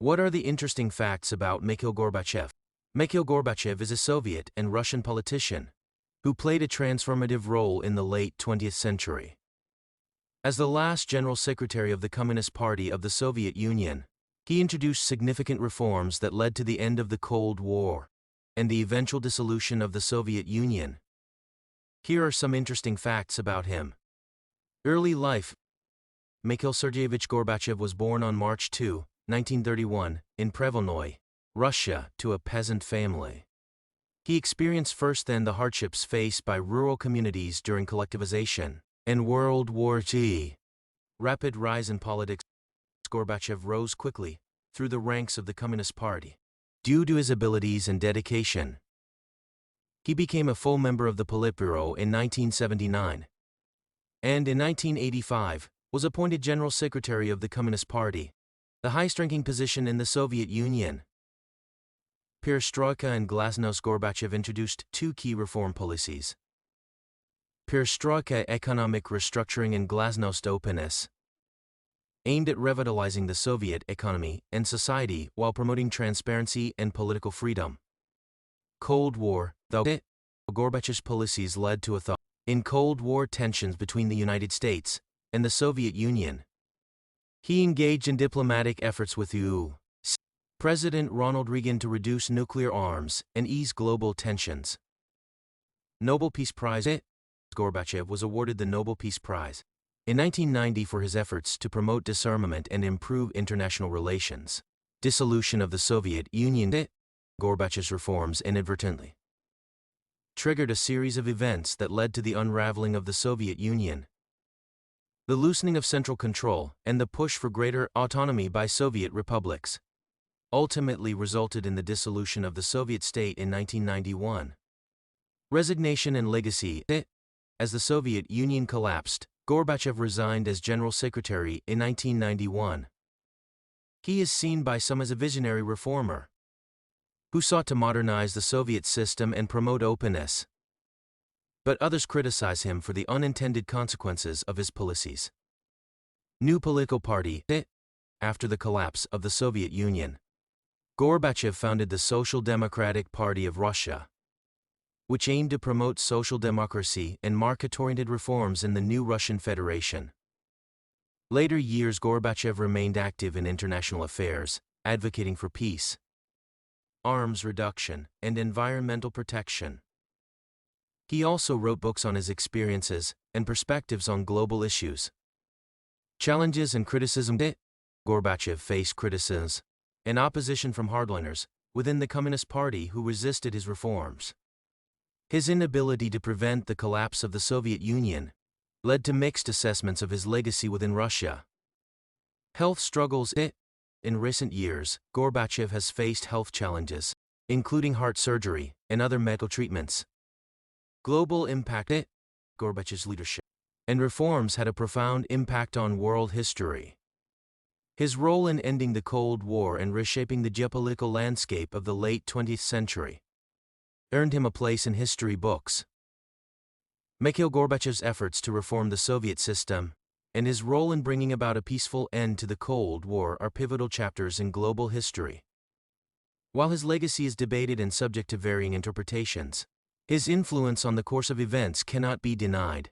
What are the interesting facts about Mikhail Gorbachev? Mikhail Gorbachev is a Soviet and Russian politician who played a transformative role in the late 20th century. As the last General Secretary of the Communist Party of the Soviet Union, he introduced significant reforms that led to the end of the Cold War and the eventual dissolution of the Soviet Union. Here are some interesting facts about him. Early life. Mikhail Sergeyevich Gorbachev was born on March 2, 1931, in Privolnoye, Russia, to a peasant family. He experienced firsthand the hardships faced by rural communities during collectivization and World War II. Rapid rise in politics. Gorbachev rose quickly through the ranks of the Communist Party due to his abilities and dedication. He became a full member of the Politburo in 1979, and in 1985 was appointed General Secretary of the Communist Party, the highest-ranking position in the Soviet Union. Perestroika and glasnost. Gorbachev introduced two key reform policies. Perestroika, economic restructuring, and glasnost, openness, aimed at revitalizing the Soviet economy and society while promoting transparency and political freedom. Cold War. Though Gorbachev's policies led to a thaw in Cold War tensions between the United States and the Soviet Union, he engaged in diplomatic efforts with U.S. President Ronald Reagan to reduce nuclear arms and ease global tensions. Nobel Peace Prize. Gorbachev was awarded the Nobel Peace Prize in 1990 for his efforts to promote disarmament and improve international relations. Dissolution of the Soviet Union. Gorbachev's reforms inadvertently triggered a series of events that led to the unraveling of the Soviet Union. The loosening of central control and the push for greater autonomy by Soviet republics ultimately resulted in the dissolution of the Soviet state in 1991. Resignation and legacy. As the Soviet Union collapsed, Gorbachev resigned as General Secretary in 1991. He is seen by some as a visionary reformer who sought to modernize the Soviet system and promote openness. But others criticize him for the unintended consequences of his policies. New political party. After the collapse of the Soviet Union, Gorbachev founded the Social Democratic Party of Russia, which aimed to promote social democracy and market-oriented reforms in the new Russian Federation. Later years, Gorbachev remained active in international affairs, advocating for peace, arms reduction, and environmental protection. He also wrote books on his experiences and perspectives on global issues. Challenges and criticism. Gorbachev faced criticism and opposition from hardliners within the Communist Party who resisted his reforms. His inability to prevent the collapse of the Soviet Union led to mixed assessments of his legacy within Russia. Health struggles. In recent years, Gorbachev has faced health challenges, including heart surgery and other medical treatments. Global impact. Gorbachev's leadership and reforms had a profound impact on world history. His role in ending the Cold War and reshaping the geopolitical landscape of the late 20th century earned him a place in history books. Mikhail Gorbachev's efforts to reform the Soviet system and his role in bringing about a peaceful end to the Cold War are pivotal chapters in global history. While his legacy is debated and subject to varying interpretations, his influence on the course of events cannot be denied.